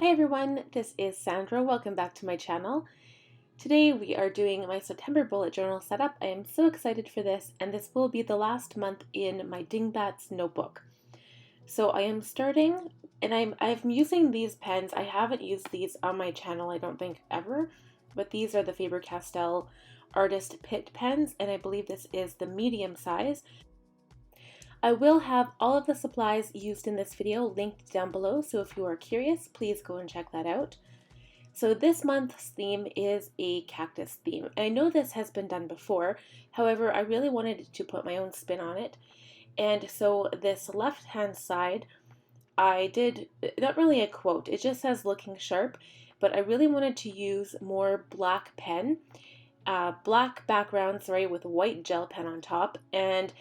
Hi everyone, this is Sandra. Welcome back to my channel. Today we are doing my September bullet journal setup. I am so excited for this, and this will be the last month in my Dingbats notebook. So I am starting, and I'm using these pens. I haven't used these on my channel, I don't think ever, but these are the Faber-Castell Artist Pitt pens, and I believe this is the medium size. I will have all of the supplies used in this video linked down below, so if you are curious, please go and check that out. So this month's theme is a cactus theme. I know this has been done before, however, I really wanted to put my own spin on it. And so this left-hand side, I did, not really a quote, it just says looking sharp, but I really wanted to use more black pen, black background, with white gel pen on top. And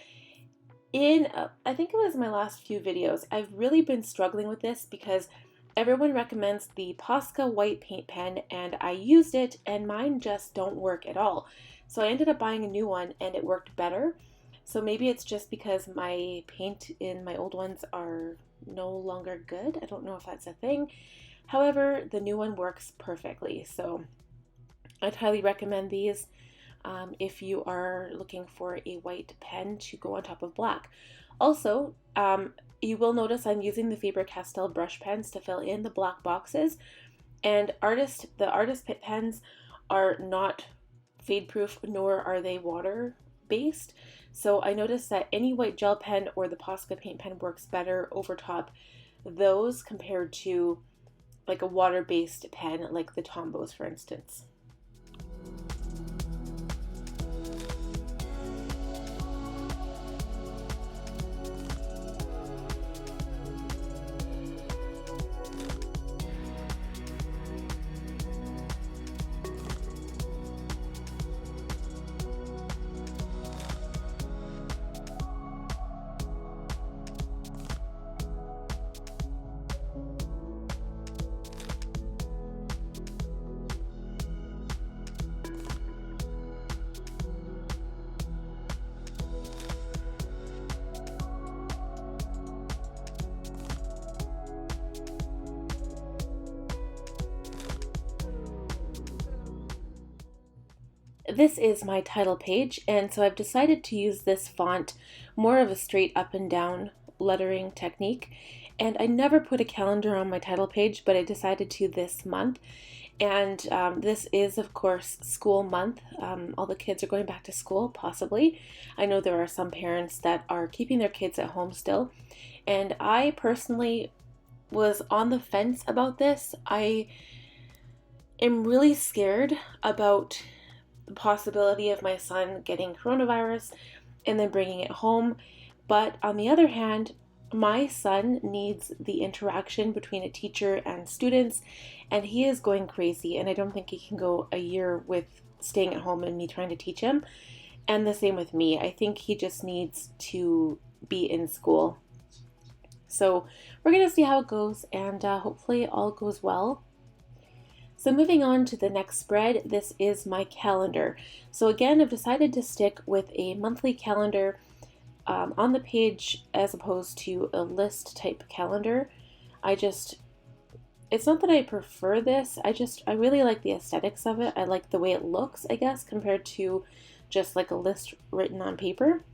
I think it was my last few videos, I've really been struggling with this because everyone recommends the Posca white paint pen, and I used it and mine just don't work at all. So I ended up buying a new one and it worked better. So maybe it's just because my paint in my old ones are no longer good. I don't know if that's a thing. However, the new one works perfectly. So I'd highly recommend these. If you are looking for a white pen to go on top of black. Also, you will notice I'm using the Faber-Castell brush pens to fill in the black boxes, and the Artist Pitt pens are not fade proof, nor are they water based. So I noticed that any white gel pen or the Posca paint pen works better over top those compared to like a water based pen like the Tombows, for instance. This is my title page, and so I've decided to use this font, more of a straight up and down lettering technique. And I never put a calendar on my title page, but I decided to this month. And this is, of course, school month. All the kids are going back to school, possibly. I know there are some parents that are keeping their kids at home still. And I personally was on the fence about this. I am really scared about the possibility of my son getting coronavirus and then bringing it home. But on the other hand, my son needs the interaction between a teacher and students, and he is going crazy, and I don't think he can go a year with staying at home and me trying to teach him. And the same with me. I think he just needs to be in school. So we're going to see how it goes, and hopefully all goes well. So moving on to the next spread, this is my calendar. So again, I've decided to stick with a monthly calendar on the page as opposed to a list type calendar. It's not that I prefer this, I really like the aesthetics of it. I like the way it looks, I guess, compared to just like a list written on paper.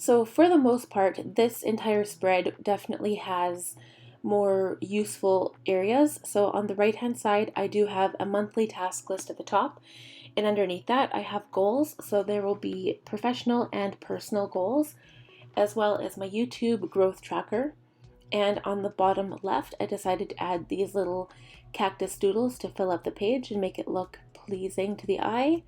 So for the most part, this entire spread definitely has more useful areas. So on the right hand side, I do have a monthly task list at the top, and underneath that I have goals. So there will be professional and personal goals, as well as my YouTube growth tracker. And on the bottom left, I decided to add these little cactus doodles to fill up the page and make it look pleasing to the eye.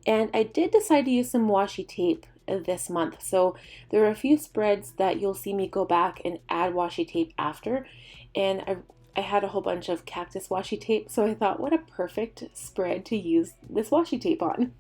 And I did decide to use some washi tape this month. So there are a few spreads that you'll see me go back and add washi tape after. And I had a whole bunch of cactus washi tape, so I thought, what a perfect spread to use this washi tape on.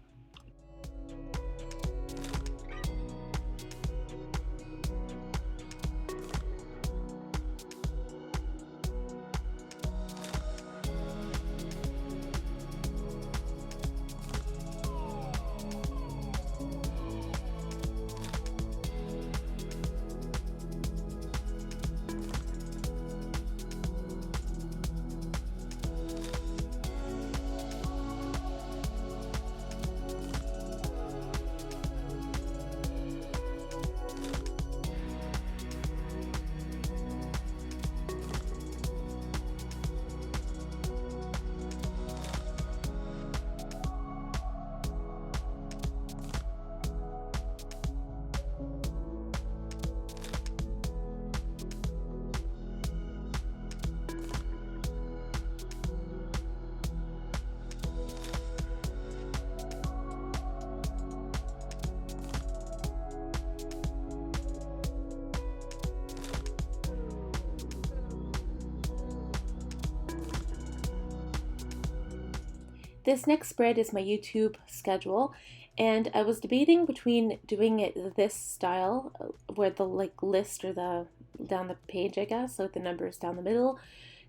This next spread is my YouTube schedule, and I was debating between doing it this style, where the list or the down the page, I guess, so with the numbers down the middle,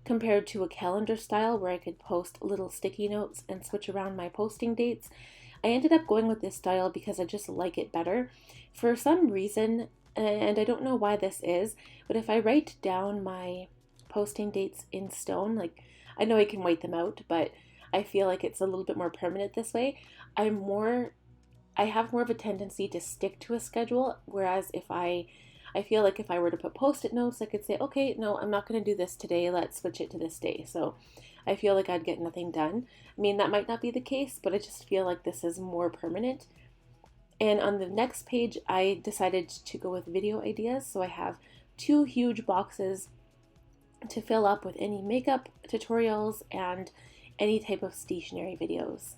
compared to a calendar style where I could post little sticky notes and switch around my posting dates. I ended up going with this style because I just like it better. For some reason, and I don't know why this is, but if I write down my posting dates in stone, like I know I can white them out, but I feel like it's a little bit more permanent this way. I have more of a tendency to stick to a schedule, whereas I feel like if I were to put post-it notes, I could say, okay, no, I'm not going to do this today. Let's switch it to this day. So I feel like I'd get nothing done. I mean, that might not be the case, but I just feel like this is more permanent. And on the next page, I decided to go with video ideas. So I have two huge boxes to fill up with any makeup tutorials and any type of stationery videos.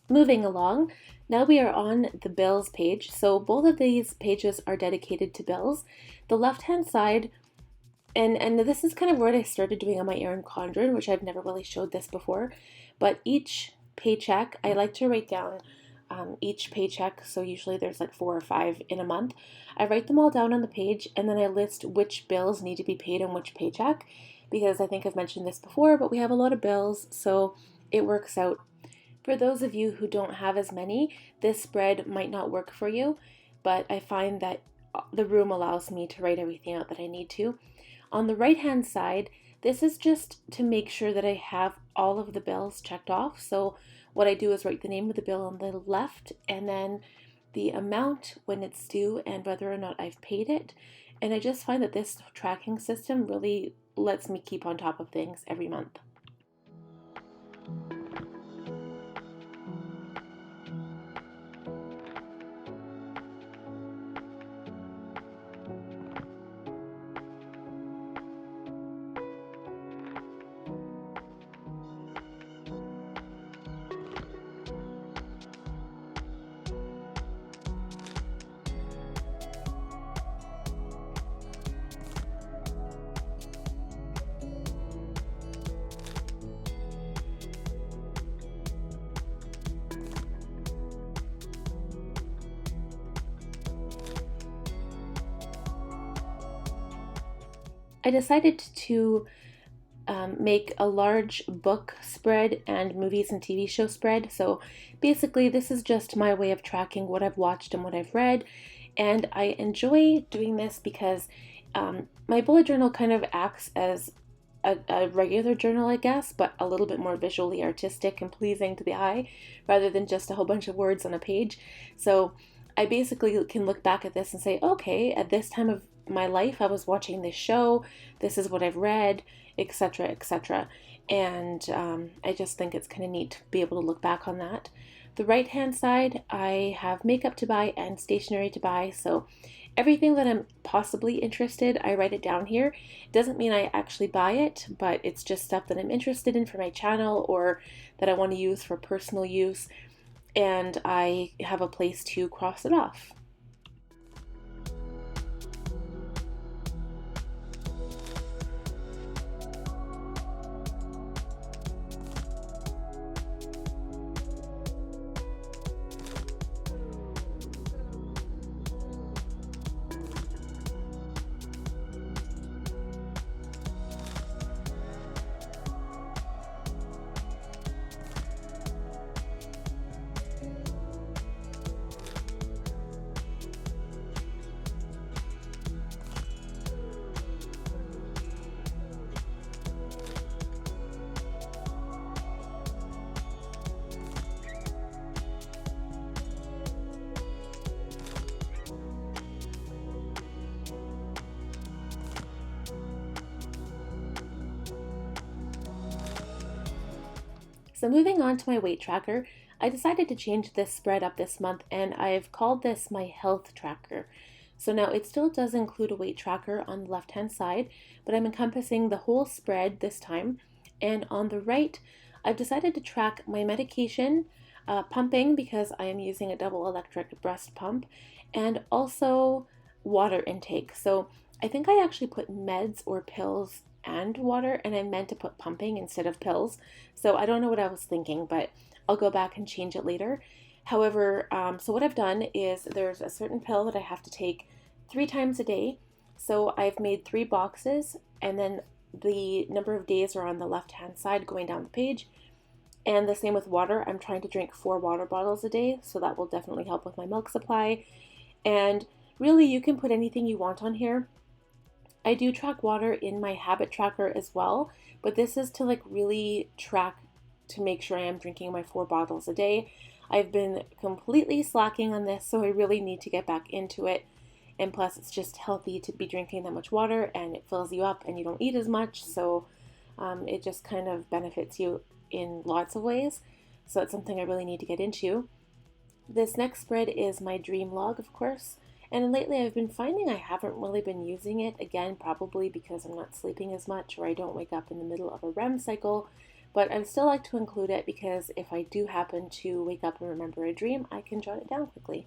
Moving along, now we are on the bills page. So both of these pages are dedicated to bills. The left-hand side, and this is kind of what I started doing on my Erin Condren, which I've never really showed this before, but each paycheck, I like to write down each paycheck, so usually there's like 4 or 5 in a month. I write them all down on the page, and then I list which bills need to be paid on which paycheck, because I think I've mentioned this before, but we have a lot of bills, so it works out. For those of you who don't have as many, this spread might not work for you, but I find that the room allows me to write everything out that I need to. On the right-hand side, this is just to make sure that I have all of the bills checked off. So what I do is write the name of the bill on the left, and then the amount when it's due and whether or not I've paid it. And I just find that this tracking system really lets me keep on top of things every month. I decided to make a large book spread and movies and TV show spread. So basically, this is just my way of tracking what I've watched and what I've read. And I enjoy doing this because my bullet journal kind of acts as a regular journal, I guess, but a little bit more visually artistic and pleasing to the eye rather than just a whole bunch of words on a page. So I basically can look back at this and say, okay, at this time of my life, I was watching this show, this is what I've read, etc., etc. And I just think it's kind of neat to be able to look back on that. The right hand side, I have makeup to buy and stationery to buy, so everything that I'm possibly interested, I write it down here. It doesn't mean I actually buy it, but it's just stuff that I'm interested in for my channel or that I want to use for personal use, and I have a place to cross it off. So moving on to my weight tracker, I decided to change this spread up this month and I've called this my health tracker. So now it still does include a weight tracker on the left hand side, but I'm encompassing the whole spread this time. And on the right, I've decided to track my medication, pumping because I am using a double electric breast pump, and also water intake. So I think I actually put meds or pills and water, and I meant to put pumping instead of pills. So I don't know what I was thinking, but I'll go back and change it later. However, so what I've done is there's a certain pill that I have to take 3 times a day. So I've made 3 boxes, and then the number of days are on the left hand side going down the page. And the same with water. I'm trying to drink 4 water bottles a day, so that will definitely help with my milk supply. And really, you can put anything you want on here. I do track water in my habit tracker as well, but this is to like really track to make sure I am drinking my 4 bottles a day. I've been completely slacking on this, so I really need to get back into it. And plus, it's just healthy to be drinking that much water, and it fills you up and you don't eat as much, so it just kind of benefits you in lots of ways. So it's something I really need to get into. This next spread is my dream log, of course. And lately I've been finding I haven't really been using it, again, probably because I'm not sleeping as much or I don't wake up in the middle of a REM cycle. But I still like to include it because if I do happen to wake up and remember a dream, I can jot it down quickly.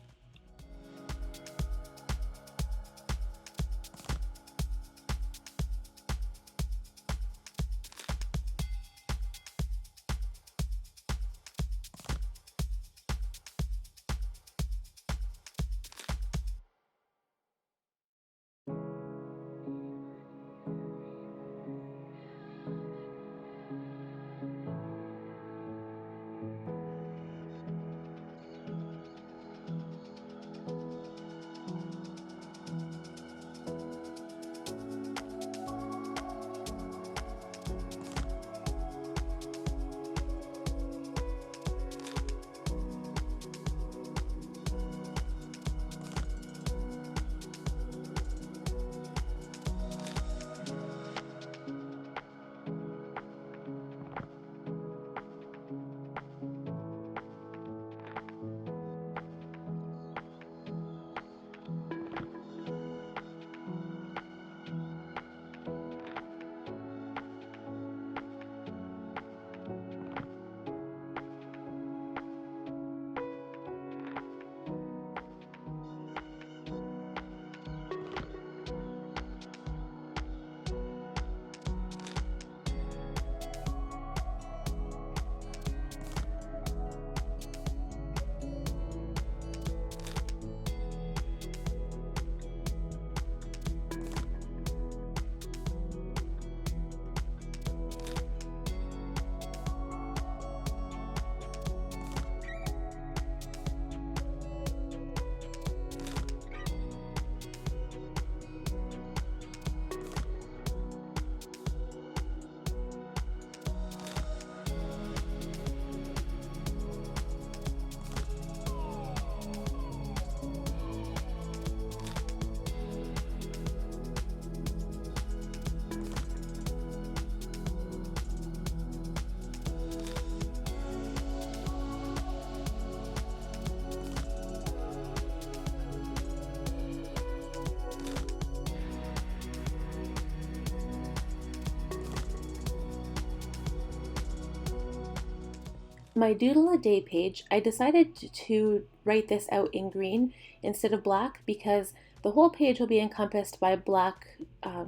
My Doodle a Day page, I decided to write this out in green instead of black because the whole page will be encompassed by black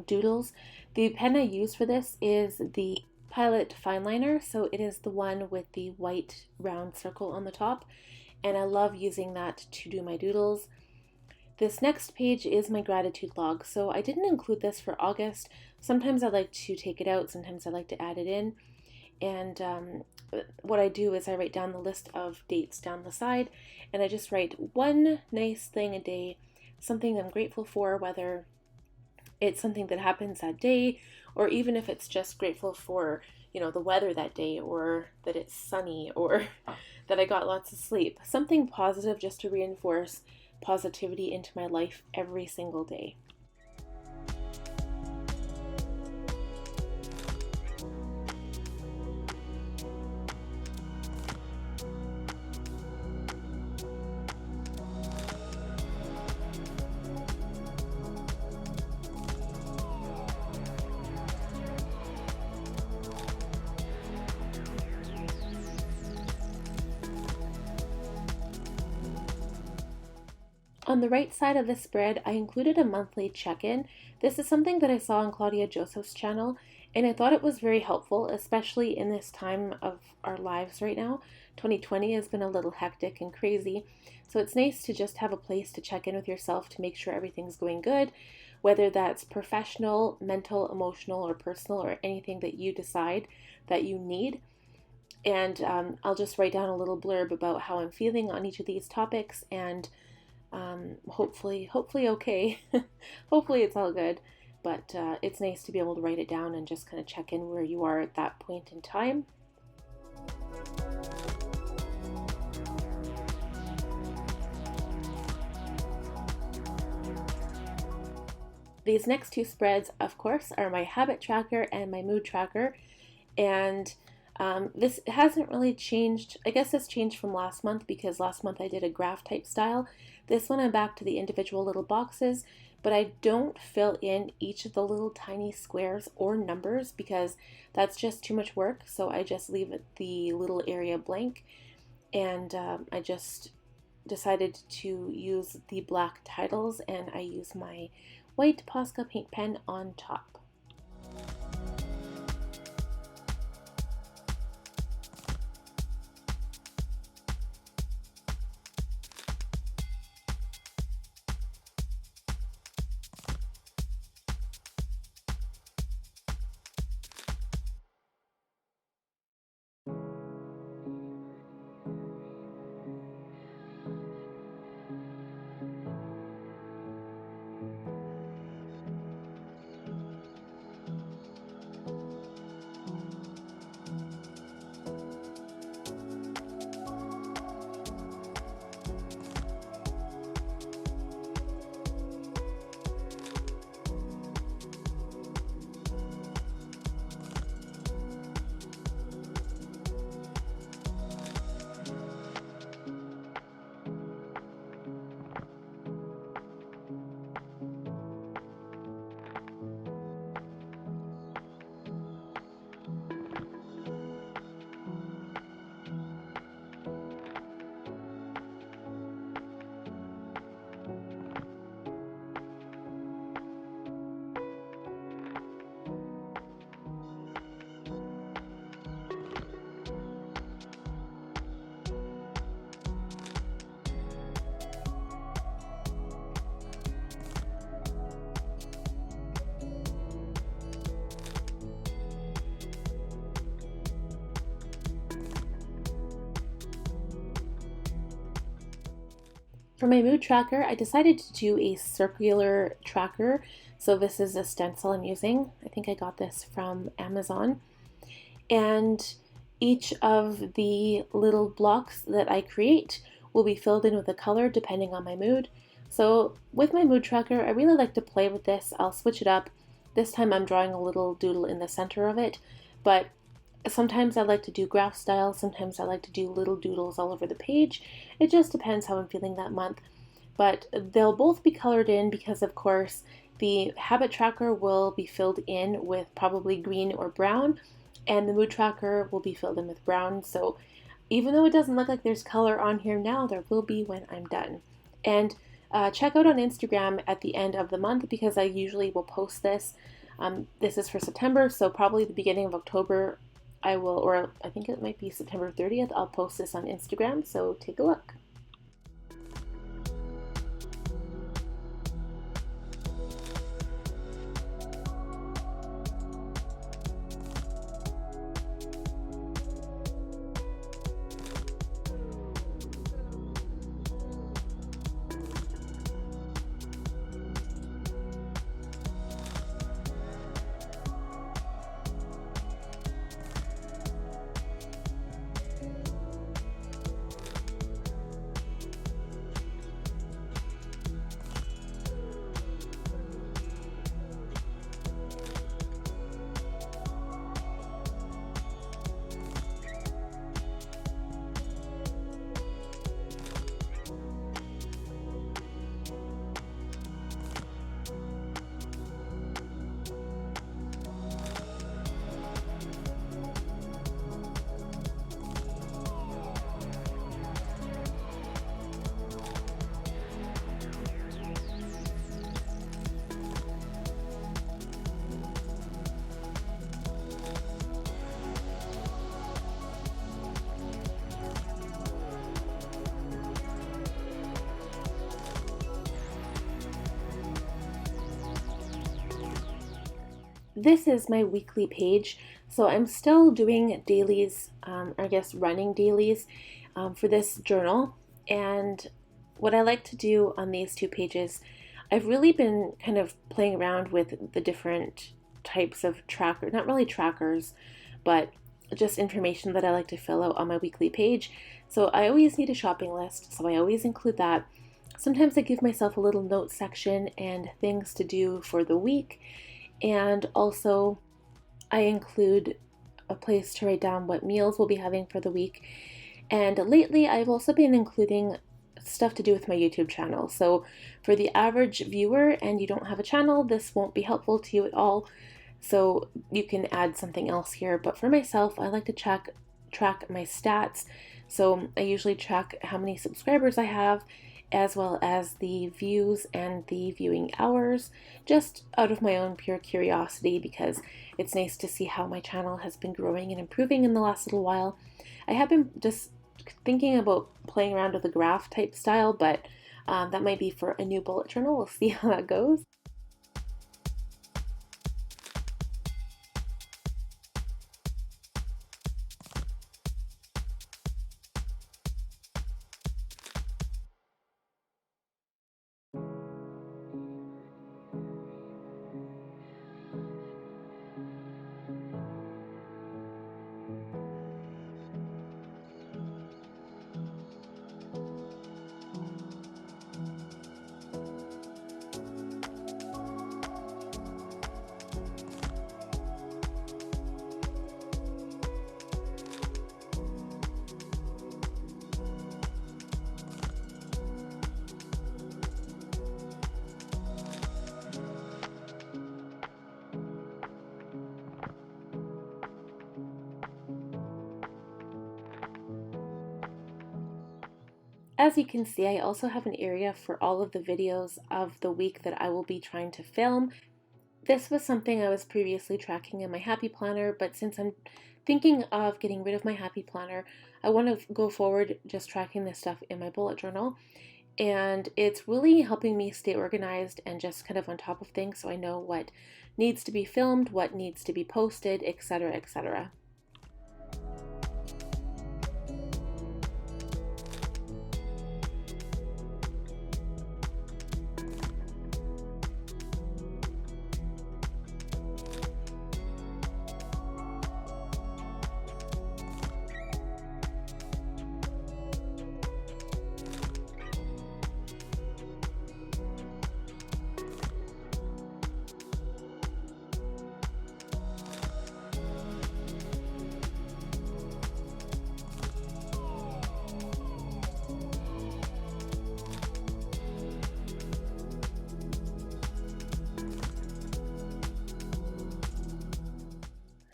doodles. The pen I use for this is the Pilot Fineliner, so it is the one with the white round circle on the top, and I love using that to do my doodles. This next page is my gratitude log, so I didn't include this for August. Sometimes I like to take it out, sometimes I like to add it in. And what I do is I write down the list of dates down the side, and I just write one nice thing a day, something I'm grateful for, whether it's something that happens that day, or even if it's just grateful for, the weather that day, or that it's sunny, or that I got lots of sleep. Something positive just to reinforce positivity into my life every single day. On the right side of the spread, I included a monthly check-in. This is something that I saw on Claudia Joseph's channel, and I thought it was very helpful, especially in this time of our lives right now. 2020 has been a little hectic and crazy, so it's nice to just have a place to check in with yourself to make sure everything's going good, whether that's professional, mental, emotional, or personal, or anything that you decide that you need. And I'll just write down a little blurb about how I'm feeling on each of these topics, and hopefully okay. Hopefully it's all good, but it's nice to be able to write it down and just kind of check in where you are at that point in time. These next two spreads, of course, are my habit tracker and my mood tracker, and this hasn't really changed. I guess it's changed from last month because last month I did a graph type style. This one I'm back to the individual little boxes, but I don't fill in each of the little tiny squares or numbers because that's just too much work. So I just leave the little area blank, and I just decided to use the black titles, and I use my white Posca paint pen on top. For my mood tracker, I decided to do a circular tracker. So this is a stencil I'm using. I think I got this from Amazon. And each of the little blocks that I create will be filled in with a color depending on my mood. So with my mood tracker, I really like to play with this. I'll switch it up. This time I'm drawing a little doodle in the center of it, but sometimes I like to do graph style, sometimes I like to do little doodles all over the page. It just depends how I'm feeling that month. But they'll both be colored in because, of course, the habit tracker will be filled in with probably green or brown, and the mood tracker will be filled in with brown. So Even though it doesn't look like there's color on here now, there will be when I'm done. And check out on Instagram at the end of the month because I usually will post this. This is for September, so probably the beginning of October I will, or I think it might be September 30th, I'll post this on Instagram, so take a look. This is my weekly page, so I'm still doing dailies, I guess running dailies for this journal. And what I like to do on these two pages, I've really been kind of playing around with the different types of tracker, not really trackers, but just information that I like to fill out on my weekly page. So I always need a shopping list, so I always include that. Sometimes I give myself a little note section and things to do for the week. And also, I include a place to write down what meals we'll be having for the week. And lately, I've also been including stuff to do with my YouTube channel. So for the average viewer and you don't have a channel, this won't be helpful to you at all. So you can add something else here. But for myself, I like to track my stats. So I usually track how many subscribers I have, as well as the views and the viewing hours, just out of my own pure curiosity, because it's nice to see how my channel has been growing and improving in the last little while. I have been just thinking about playing around with a graph type style, but that might be for a new bullet journal. We'll see how that goes. As you can see, I also have an area for all of the videos of the week that I will be trying to film. This was something I was previously tracking in my Happy Planner, but since I'm thinking of getting rid of my Happy Planner, I want to go forward just tracking this stuff in my bullet journal. And it's really helping me stay organized and just kind of on top of things so I know what needs to be filmed, what needs to be posted, etc., etc.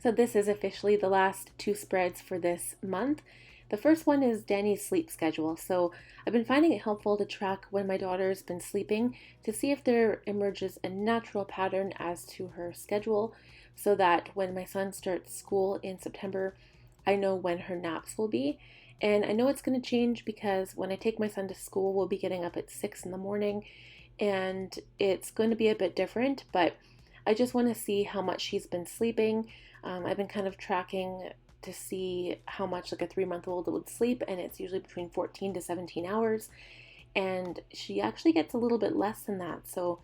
So this is officially the last two spreads for this month. The first one is Danny's sleep schedule. So I've been finding it helpful to track when my daughter's been sleeping to see if there emerges a natural pattern as to her schedule, so that when my son starts school in September, I know when her naps will be. And I know it's going to change because when I take my son to school, we'll be getting up at 6 in the morning, and it's going to be a bit different, but I just want to see how much she's been sleeping. I've been kind of tracking to see how much like a 3-month-old would sleep, and it's usually between 14 to 17 hours, and she actually gets a little bit less than that. So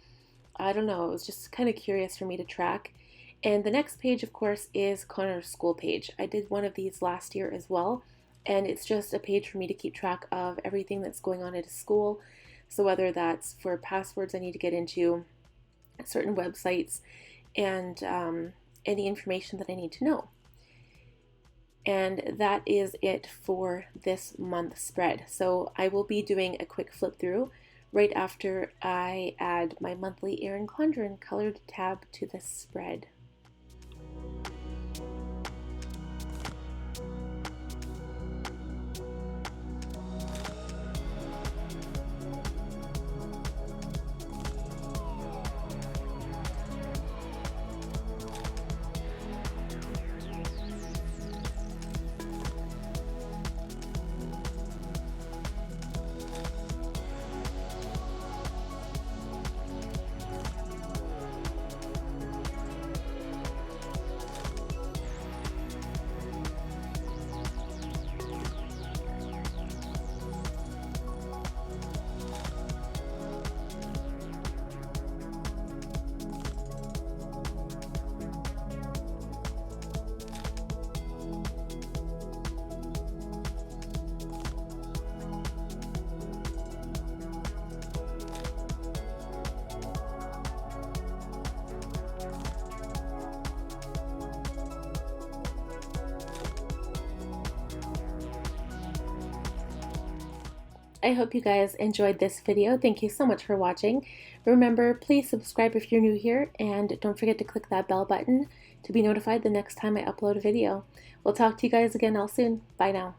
I don't know, it was just kind of curious for me to track. And the next page, of course, is Connor's school page. I did one of these last year as well, and it's just a page for me to keep track of everything that's going on at his school. So whether that's for passwords I need to get into, certain websites, and any information that I need to know. And that is it for this month's spread. So I will be doing a quick flip through right after I add my monthly Erin Condren colored tab to this spread. I hope you guys enjoyed this video. Thank you so much for watching. Remember, please subscribe if you're new here, and don't forget to click that bell button to be notified the next time I upload a video. We'll talk to you guys again all soon. Bye now.